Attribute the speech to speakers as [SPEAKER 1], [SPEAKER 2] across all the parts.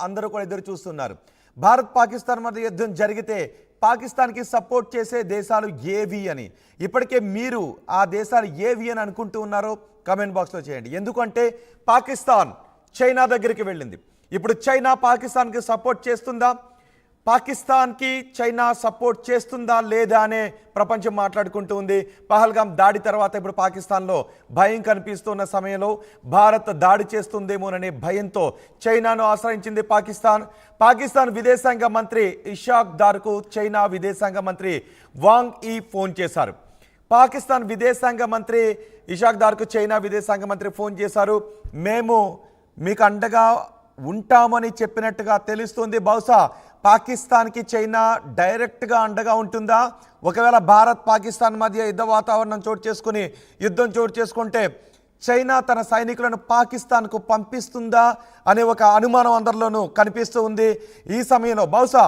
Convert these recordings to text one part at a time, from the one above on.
[SPEAKER 1] అందరూ కూడా ఎదురు చూస్తున్నారు. భారత్ పాకిస్తాన్ మధ్య యుద్ధం జరిగితే పాకిస్తాన్కి సపోర్ట్ చేసే దేశాలు ఏవి అని ఇప్పటికే మీరు ఆ దేశాలు ఏవి అని అనుకుంటూ ఉన్నారో కామెంట్ బాక్స్లో చేయండి. ఎందుకంటే పాకిస్తాన్ చైనా దగ్గరికి వెళ్ళింది. ఇప్పుడు చైనా పాకిస్తాన్కి సపోర్ట్ చేస్తుందా, పాకిస్తాన్కి చైనా సపోర్ట్ చేస్తుందా లేదా అనే ప్రపంచం మాట్లాడుకుంటూ ఉంది. పహల్గామ్ దాడి తర్వాత ఇప్పుడు పాకిస్తాన్లో భయం కనిపిస్తున్న సమయంలో భారత్ దాడి చేస్తుందేమోననే భయంతో చైనాను ఆశ్రయించింది పాకిస్తాన్ విదేశాంగ మంత్రి ఇషాక్ దార్కు చైనా విదేశాంగ మంత్రి వాంగ్ ఈ ఫోన్ చేశారు. పాకిస్తాన్ విదేశాంగ మంత్రి ఇషాక్ దార్కు చైనా విదేశాంగ మంత్రి ఫోన్ చేశారు. మేము మీకు అండగా ఉంటామని చెప్పినట్టుగా తెలుస్తుంది. బహుశా పాకిస్తాన్కి చైనా డైరెక్ట్గా అండగా ఉంటుందా? ఒకవేళ భారత్ పాకిస్తాన్ మధ్య యుద్ధ వాతావరణం యుద్ధం చోటు చేసుకుంటే చైనా తన సైనికులను పాకిస్తాన్కు పంపిస్తుందా అనే ఒక అనుమానం అందరిలోనూ కనిపిస్తూ ఉంది. ఈ సమయంలో బహుశా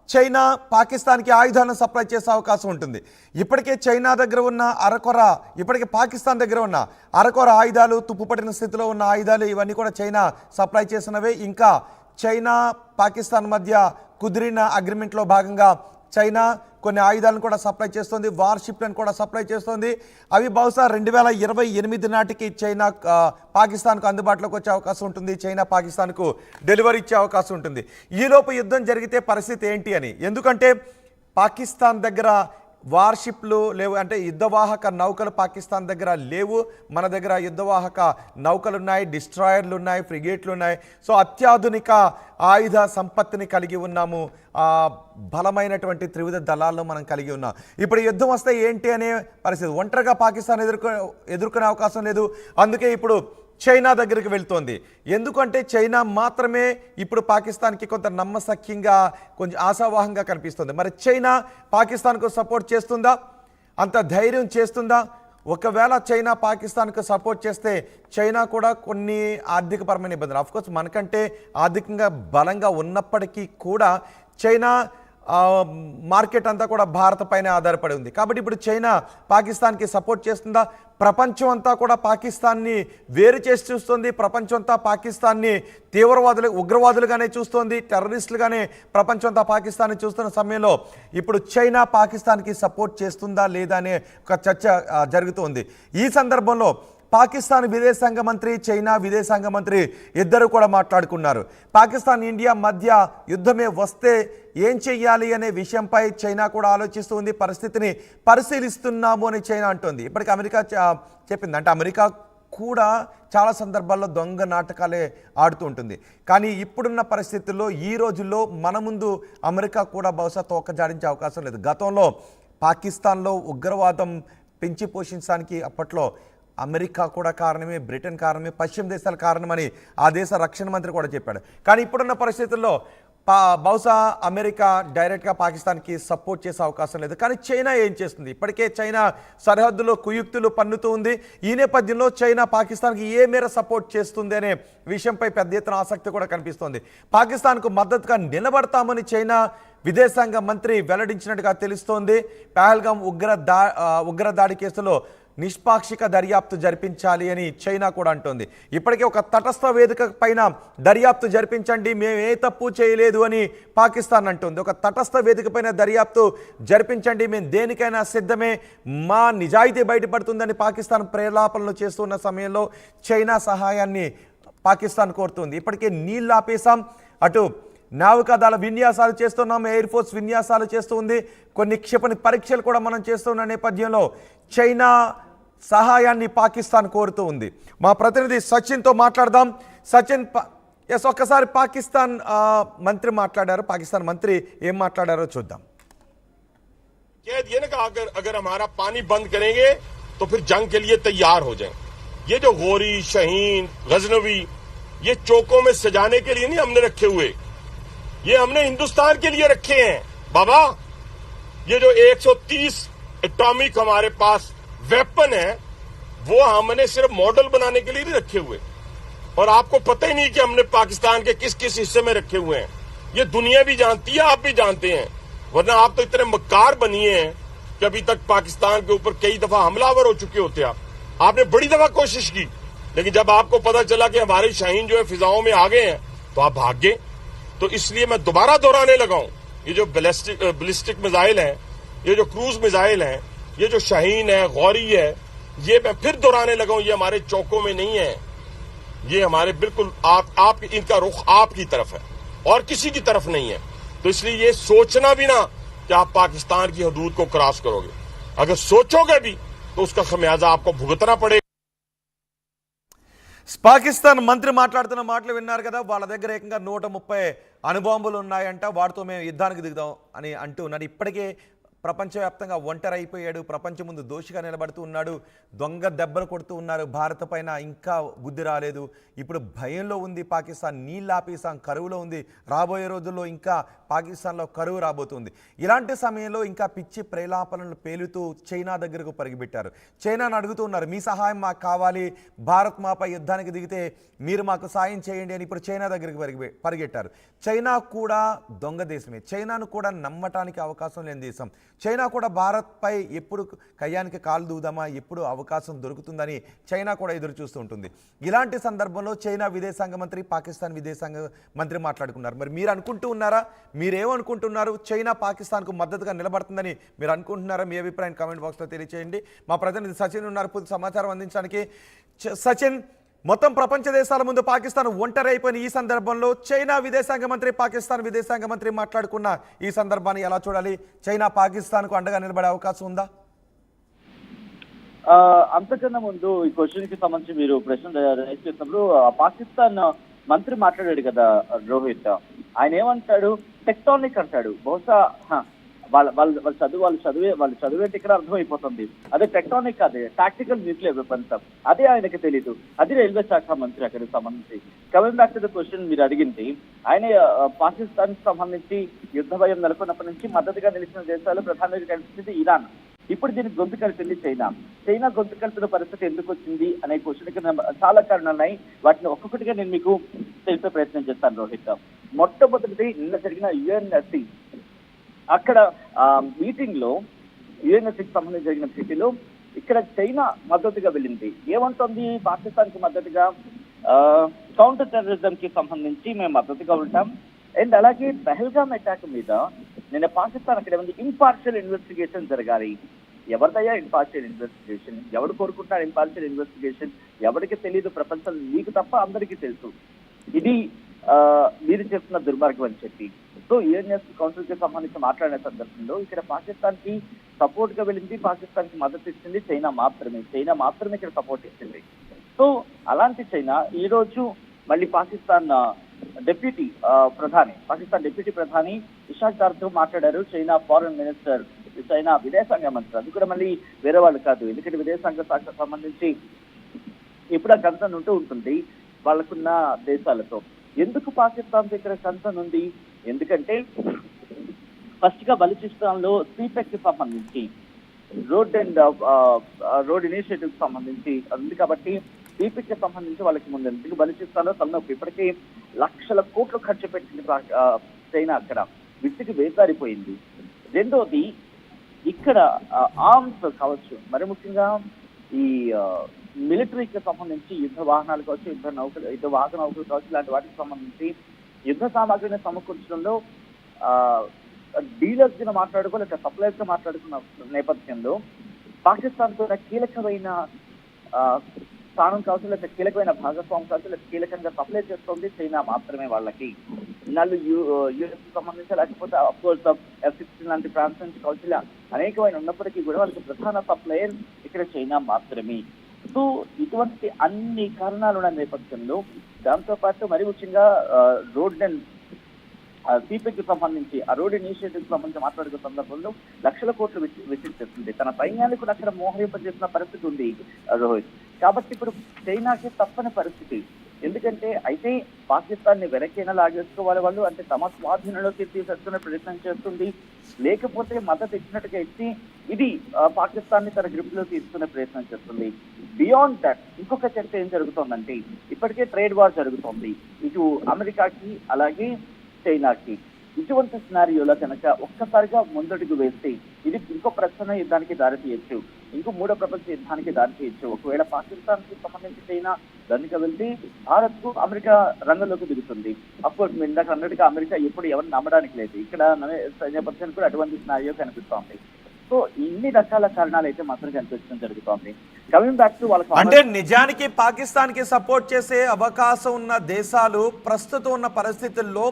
[SPEAKER 1] చైనా పాకిస్తాన్కి ఆయుధాలను సప్లై చేసే అవకాశం ఉంటుంది. ఇప్పటికే చైనా దగ్గర ఉన్న ఇప్పటికే పాకిస్తాన్ దగ్గర ఉన్న అరకొర ఆయుధాలు, తుప్పుపట్టిన స్థితిలో ఉన్న ఆయుధాలు ఇవన్నీ కూడా చైనా సప్లై చేసినవే. ఇంకా చైనా పాకిస్తాన్ మధ్య కుదిరిన అగ్రిమెంట్లో భాగంగా చైనా కొన్ని ఆయుధాలను కూడా సప్లై చేస్తుంది, వార్షిప్లను కూడా సప్లై చేస్తుంది. అవి బహుశా 2028 నాటికి చైనా పాకిస్తాన్కు అందుబాటులోకి వచ్చే అవకాశం ఉంటుంది. చైనా పాకిస్తాన్కు డెలివరీ ఇచ్చే అవకాశం ఉంటుంది. ఈలోపు యుద్ధం జరిగితే పరిస్థితి ఏంటి అని. ఎందుకంటే పాకిస్తాన్ దగ్గర వార్షిప్లు లేవు, అంటే యుద్ధవాహక నౌకలు పాకిస్తాన్ దగ్గర లేవు. మన దగ్గర యుద్ధవాహక నౌకలు ఉన్నాయి, డిస్ట్రాయర్లు ఉన్నాయి, ఫ్రిగేట్లు ఉన్నాయి. సో అత్యాధునిక ఆయుధ సంపత్తిని కలిగి ఉన్నాము. బలమైనటువంటి త్రివిధ దళాల్లో మనం కలిగి ఉన్నాం. ఇప్పుడు యుద్ధం వస్తే ఏంటి అనే పరిస్థితి. ఒంటరిగా పాకిస్తాన్ ఎదుర్కొనే అవకాశం లేదు. అందుకే ఇప్పుడు చైనా దగ్గరికి వెళ్తోంది. ఎందుకంటే చైనా మాత్రమే ఇప్పుడు పాకిస్తాన్కి కొంత నమ్మశక్యంగా, కొంచెం ఆశావాహంగా కనిపిస్తుంది. మరి చైనా పాకిస్తాన్కు సపోర్ట్ చేస్తుందా? అంత ధైర్యం చేస్తుందా? ఒకవేళ చైనా పాకిస్తాన్కు సపోర్ట్ చేస్తే చైనా కూడా కొన్ని ఆర్థికపరమైన ఇబ్బందులు, అఫ్కోర్స్ మనకంటే ఆర్థికంగా బలంగా ఉన్నప్పటికీ కూడా చైనా మార్కెట్ అంతా కూడా భారత్ పైన ఆధారపడి ఉంది. కాబట్టి ఇప్పుడు చైనా పాకిస్తాన్కి సపోర్ట్ చేస్తుందా? ప్రపంచం అంతా కూడా పాకిస్తాన్ని వేరు చేసి చూస్తుంది. ప్రపంచం అంతా పాకిస్తాన్ని ఉగ్రవాదులుగానే చూస్తోంది, టెర్రరిస్టులుగానే ప్రపంచం అంతా పాకిస్తాన్ని చూస్తున్న సమయంలో ఇప్పుడు చైనా పాకిస్తాన్కి సపోర్ట్ చేస్తుందా లేదా అనే ఒక చర్చ జరుగుతోంది. ఈ సందర్భంలో పాకిస్తాన్ విదేశాంగ మంత్రి, చైనా విదేశాంగ మంత్రి ఇద్దరు కూడా మాట్లాడుకున్నారు. పాకిస్తాన్ ఇండియా మధ్య యుద్ధమే వస్తే ఏం చెయ్యాలి అనే విషయంపై చైనా కూడా ఆలోచిస్తూ ఉంది. పరిస్థితిని పరిశీలిస్తున్నాము అని చైనా అంటోంది. ఇప్పటికీ అమెరికా చెప్పింది. అంటే అమెరికా కూడా చాలా సందర్భాల్లో దొంగ నాటకాలే ఆడుతూ ఉంటుంది. కానీ ఇప్పుడున్న పరిస్థితుల్లో ఈ రోజుల్లో మన ముందు అమెరికా కూడా బహుశా తోక జాడించే అవకాశం లేదు. గతంలో పాకిస్తాన్లో ఉగ్రవాదం పెంచి పోషించడానికి అప్పట్లో అమెరికా కూడా కారణమే, బ్రిటన్ కారణమే, పశ్చిమ దేశాల కారణమని ఆ దేశ రక్షణ మంత్రి కూడా చెప్పాడు. కానీ ఇప్పుడున్న పరిస్థితుల్లో బహుశా అమెరికా డైరెక్ట్గా పాకిస్తాన్కి సపోర్ట్ చేసే అవకాశం లేదు. కానీ చైనా ఏం చేస్తుంది? ఇప్పటికే చైనా సరిహద్దులో కుయుక్తులు పన్నుతూ ఉంది. ఈ నేపథ్యంలో చైనా పాకిస్తాన్కి ఏ మేర సపోర్ట్ చేస్తుంది అనే విషయంపై పెద్ద ఎత్తున ఆసక్తి కూడా కనిపిస్తోంది. పాకిస్తాన్కు మద్దతుగా నిలబడతామని చైనా విదేశాంగ మంత్రి వెల్లడించినట్టుగా తెలుస్తోంది. పహల్గామ్ ఉగ్రదాడి కేసులో నిష్పాక్షిక దర్యాప్తు జరిపించాలి అని చైనా కూడా అంటోంది. ఇప్పటికే ఒక తటస్థ వేదిక పైన దర్యాప్తు జరిపించండి, మేము ఏ తప్పు చేయలేదు అని పాకిస్తాన్ అంటుంది. ఒక తటస్థ వేదిక పైన దర్యాప్తు జరిపించండి, మేము దేనికైనా సిద్ధమే, మా నిజాయితీ బయటపడుతుందని పాకిస్తాన్ ప్రేలాపనలు చేస్తున్న సమయంలో చైనా సహాయాన్ని పాకిస్తాన్ కోరుతుంది. ఇప్పటికే నీళ్ళు ఆపేశాం, అటు నావికాదళ విన్యాసాలు చేస్తున్నాం, ఎయిర్ ఫోర్స్ విన్యాసాలు చేస్తూ ఉంది, కొన్ని క్షిపణి పరీక్షలు కూడా మనం చేస్తున్న నేపథ్యంలో చైనా సహాయాన్ని పాకిస్తాన్ కోరుతూ ఉంది. మా ప్రతినిధి సచిన్తో మాట్లాడదాం. సచిన్, ఒక్కసారి పాకిస్తాన్ మంత్రి మాట్లాడారు. పాకిస్తాన్ మంత్రి ఏం మాట్లాడారో చూద్దాం.
[SPEAKER 2] अगर हमारा पानी बंद करेंगे तो फिर जंग के लिए तैयार हो जाएं। ये जो गोरी, शहीन, गजनवी, ये चौकों में सजाने के लिए नहीं हमने रखे हुए, ये हमने हिंदुस्तान के लिए रखे हैं बाबा। ये जो 130 एटॉमिक हमारे पास वेपन है वो हमने सिर्फ मॉडल बनाने के लिए नहीं रखे हुए, और आपको पता ही नहीं कि हमने पाकिस्तान के किस किस हिस्से में रखे हुए हैं। ये दुनिया भी जानती है, आप भी जानते हैं, वरना आप तो इतने मक्कार बनिए हैं कि अभी तक पाकिस्तान के ऊपर कई दफा हमलावर हो चुके होते। आपने बड़ी दफा कोशिश की, लेकिन जब आपको पता चला कि हमारे शाहीन जो है फिजाओं में आ गए हैं तो आप भाग गए। तो इसलिए मैं दोबारा दोहराने लगा हूं, ये जो बैलिस्टिक मिसाइल हैं, ये जो क्रूज मिसाइल हैं, ये जो शाहीन है, गौरी है, ये मैं फिर दोहराने लगा हूं, ये हमारे चौकों में नहीं है, ये हमारे बिल्कुल आप इनका रुख आपकी तरफ है और किसी की तरफ नहीं है। तो इसलिए ये सोचना भी ना कि आप पाकिस्तान की हदूद को क्रॉस करोगे, अगर सोचोगे भी तो उसका खमियाजा आपको भुगतना पड़ेगा।
[SPEAKER 1] పాకిస్తాన్ మంత్రి మాట్లాడుతున్న మాటలు విన్నారు కదా, వాళ్ళ దగ్గర ఏకంగా 130 అణుబాంబులు ఉన్నాయంట, వాటితో మేము యుద్ధానికి దిగుదాం అని అంటూ ఉన్నారు. ఇప్పటికే ప్రపంచవ్యాప్తంగా ఒంటరి అయిపోయాడు, ప్రపంచం ముందు దోషిగా నిలబడుతూ ఉన్నాడు, దొంగ దెబ్బలు కొడుతూ ఉన్నారు, భారత్ పైన ఇంకా బుద్ధి రాలేదు, ఇప్పుడు భయంలో ఉంది పాకిస్తాన్, నీళ్ళు ఆపేసాం, కరువులో ఉంది, రాబోయే రోజుల్లో ఇంకా పాకిస్తాన్లో కరువు రాబోతుంది. ఇలాంటి సమయంలో ఇంకా పిచ్చి ప్రేలాపనలు పేలుతూ చైనా దగ్గరకు పరిగెట్టారు. చైనాను అడుగుతూ ఉన్నారు, మీ సహాయం మాకు కావాలి, భారత్ మాపై యుద్ధానికి దిగితే మీరు మాకు సాయం చేయండి అని ఇప్పుడు చైనా దగ్గరికి పరిగెట్టారు. చైనా కూడా దొంగ దేశమే, చైనాను కూడా నమ్మటానికి అవకాశం లేని దేశం. చైనా కూడా భారత్పై ఎప్పుడు కయ్యానికి కాలు దూదామా, ఎప్పుడు అవకాశం దొరుకుతుందని చైనా కూడా ఎదురు చూస్తూ ఉంటుంది. ఇలాంటి సందర్భంలో చైనా విదేశాంగ మంత్రి, పాకిస్తాన్ విదేశాంగ మంత్రి మాట్లాడుకున్నారు. మరి మీరు అనుకుంటూ ఉన్నారా, మీరేమనుకుంటున్నారు, చైనా పాకిస్తాన్కు మద్దతుగా నిలబడుతుందని మీరు అనుకుంటున్నారా? మీ అభిప్రాయం కామెంట్ బాక్స్లో తెలియచేయండి. మా ప్రతినిధి సచిన్ ఉన్నారు పూర్తి సమాచారం అందించడానికి. సచిన్, మొత్తం ప్రపంచ దేశాల ముందు పాకిస్తాన్ ఒంటరి అయిపోయిన ఈ సందర్భంలో చైనా విదేశాంగ మంత్రి, పాకిస్తాన్ విదేశాంగ మంత్రి మాట్లాడుకున్న ఈ సందర్భాన్ని ఎలా చూడాలి? చైనా పాకిస్తాన్కు అండగా నిలబడే అవకాశం ఉందా?
[SPEAKER 3] అంతకన్నా ముందు ఈ క్వశ్చన్ కి సంబంధించి మీరు ప్రశ్న రైజ్ చేసినప్పుడు పాకిస్తాన్ మంత్రి మాట్లాడాడు కదా రోహిత్, ఆయన ఏమంటాడు, టెక్టానిక్ అంటాడు. బహుశా వాళ్ళు చదివేంటి ఇక్కడ అర్థమైపోతుంది. అదే టెక్టానిక్, అదే టాక్టికల్ న్యూక్లియర్ వెపన్స్, అదే ఆయనకి తెలీదు. అది రైల్వే శాఖ మంత్రి అక్కడికి సంబంధించి. Coming back to the question మీరు అడిగింది, ఆయన పాకిస్తాన్ కి సంబంధించి యుద్ధ భయం నెలకొన్నప్పటి నుంచి మద్దతుగా నిలిచిన దేశాలు ప్రధానంగా కనిపించింది ఇరాన్. ఇప్పుడు దీనికి గొంతు కలిపింది చైనా. చైనా గొంతు కలిపిన పరిస్థితి ఎందుకు వచ్చింది అనే క్వశ్చన్కి చాలా కారణాలు ఉన్నాయి. వాటిని ఒక్కొక్కటిగా నేను మీకు తెలిపే ప్రయత్నం చేస్తాను రోహిత్. మొట్టమొదటిది నిన్న జరిగిన యుఎన్ఎస్సి, అక్కడ మీటింగ్ లో యుఎన్ఎస్సికి సంబంధించి జరిగిన భేటీలో ఇక్కడ చైనా మద్దతుగా వెళ్ళింది. ఏమంటుంది, పాకిస్తాన్ కి మద్దతుగా కౌంటర్ టెర్రరిజం కి సంబంధించి మేము మద్దతుగా ఉంటాం. అండ్ అలాగే పహల్గామ్ అటాక్ మీద నిన్న పాకిస్తాన్ అక్కడ ఏమంది, ఇంపార్షియల్ ఇన్వెస్టిగేషన్ జరగాలి. ఎవరిదయ్యా ఇంపార్షియల్ ఇన్వెస్టిగేషన్? ఎవరు కోరుకుంటారు ఇంపార్షియల్ ఇన్వెస్టిగేషన్? ఎవరికి తెలియదు, ప్రపంచం మీకు తప్ప అందరికీ తెలుసు. ఇది మీరు చేస్తున్న దుర్మార్గం అని చెప్పి. సో యుఎన్ఎస్ కౌన్సిల్ కి సంబంధించి మాట్లాడిన సందర్భంలో ఇక్కడ పాకిస్తాన్ కి సపోర్ట్ గా వెళ్ళింది, పాకిస్తాన్ కి మద్దతు ఇచ్చింది చైనా మాత్రమే ఇక్కడ సపోర్ట్ ఇచ్చింది. సో అలాంటి చైనా ఈ రోజు మళ్ళీ పాకిస్తాన్ డిప్యూటీ ప్రధాని ఇషాక్ దార్తో మాట్లాడారు. చైనా ఫారెన్ మినిస్టర్, చైనా విదేశాంగ మంత్రి, అది కూడా మళ్ళీ వేరే వాళ్ళు కాదు. ఎందుకంటే విదేశాంగ శాఖకు సంబంధించి ఇప్పుడు ఆ కన్సర్న్ ఉంటూ ఉంటుంది వాళ్ళకున్న దేశాలతో. ఎందుకు పాకిస్తాన్ ఇక్కడ కన్సర్న్ ఉంది? ఎందుకంటే ఫస్ట్ గా బలూచిస్తాన్ లో సిపెక్ కి సంబంధించి రోడ్ ఇనిషియేటివ్ సంబంధించి ఉంది కాబట్టి సిపెక్ కి సంబంధించి వాళ్ళకి ముందు ఎందుకు బలూచిస్తాన్ లో తలనొప్పి. ఇప్పటికీ లక్షల కోట్లు ఖర్చు పెట్టింది చైనా, అక్కడ విసిగి వేసారిపోయింది. రెండోది ఇక్కడ ఆర్మ్స్ కావచ్చు, మరి ముఖ్యంగా ఈ మిలిటరీకి సంబంధించి యుద్ధ వాహనాలు కావచ్చు, యుద్ధ వాహన నౌకలు కావచ్చు, ఇలాంటి వాటికి సంబంధించి యుద్ధ సామాగ్రిని సమకూర్చడంలో డీలర్స్ గా మాట్లాడుకో లేక సప్లైర్స్ గా మాట్లాడుకున్న నేపథ్యంలో పాకిస్తాన్ తో కీలకమైన స్థానం కావచ్చు, లేక కీలకమైన భాగస్వామ్యం కావచ్చు, లేక కీలకంగా సప్లై చేస్తుంది చైనా మాత్రమే వాళ్ళకి. ఇన్నాళ్ళు యుఎస్ సంబంధించి లేకపోతే అఫ్కోర్స్ F-16 లాంటి ఫ్రాన్స్ నుంచి కావచ్చు, ఇలా అనేకమైన ఉన్నప్పటికీ కూడా వాళ్ళకి ప్రధాన సప్లయర్ ఇక్కడ చైనా మాత్రమే. సో ఇటువంటి అన్ని కారణాలు ఉన్న నేపథ్యంలో దాంతో పాటు మరి ముఖ్యంగా రోడ్ అండ్ సిపెక్ కి సంబంధించి ఆ రోడ్ ఇనిషియేటివ్ సంబంధించి మాట్లాడుకున్న సందర్భంలో లక్షల కోట్లు వెచ్చించేస్తుంది. తన సైన్యాన్ని కూడా అక్కడ మోహరింపజేసిన పరిస్థితి ఉంది రోహిత్. కాబట్టి ఇప్పుడు చైనాకి తప్పని పరిస్థితి. ఎందుకంటే అయితే పాకిస్తాన్ ని వెనకైనా లాగేసుకోవాలి వాళ్ళు, అంటే తమ స్వాధీనంలోకి తీసేసుకునే ప్రయత్నం చేస్తుంది, లేకపోతే మద్దతు ఇచ్చినట్టుగా ఇచ్చి ఇది పాకిస్తాన్ ని తన గ్రిప్ లో తీసుకునే ప్రయత్నం చేస్తుంది. బియాండ్ దట్ ఇంకొక చర్చ ఏం జరుగుతోందంటే, ఇప్పటికే ట్రేడ్ వార్ జరుగుతోంది ఇటు అమెరికాకి అలాగే చైనాకి. ఇటువంటి సినారియోలో కనుక ఒక్కసారిగా ముందడుగు వేస్తే ఇది ఇంకో ప్రశ్న యుద్ధానికి దారి తీయచ్చు, ఇంకో మూడో ప్రపంచ యుద్ధానికి దారి తీయచ్చు. ఒకవేళ పాకిస్తాన్ కి సంబంధించి చైనా దానికి వెళ్తే భారత్ కు అమెరికా రంగంలోకి దిగుతుంది. అఫ్కోర్స్ మీరు ఇందాక అన్నట్టుగా అమెరికా ఎప్పుడు ఎవరిని నమ్మడానికి లేదు, ఇక్కడ నేపథ్యానికి కూడా అటువంటి సినారియో కనిపిస్తోంది. సో ఇన్ని రకాల కారణాలు అయితే మాత్రం కనిపించడం జరుగుతోంది. కమింగ్ బ్యాక్ టు వాళ్ళ
[SPEAKER 1] అంటే నిజానికి పాకిస్తాన్ కి సపోర్ట్ చేసే అవకాశం ఉన్న దేశాలు ప్రస్తుతం ఉన్న పరిస్థితుల్లో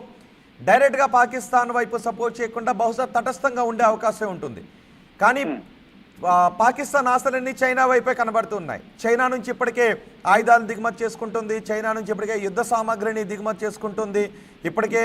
[SPEAKER 1] డైరెక్ట్ గా పాకిస్తాన్ వైపు సపోర్ట్ చేయకుండా బహుశా తటస్థంగా ఉండే అవకాశం ఉంటుంది. కానీ పాకిస్తాన్ ఆశలన్నీ చైనా వైపే కనబడుతున్నాయి. చైనా నుంచి ఇప్పటికే ఆయుధాలను దిగుమతి చేసుకుంటుంది, చైనా నుంచి ఇప్పటికే యుద్ధ సామాగ్రిని దిగుమతి చేసుకుంటుంది, ఇప్పటికే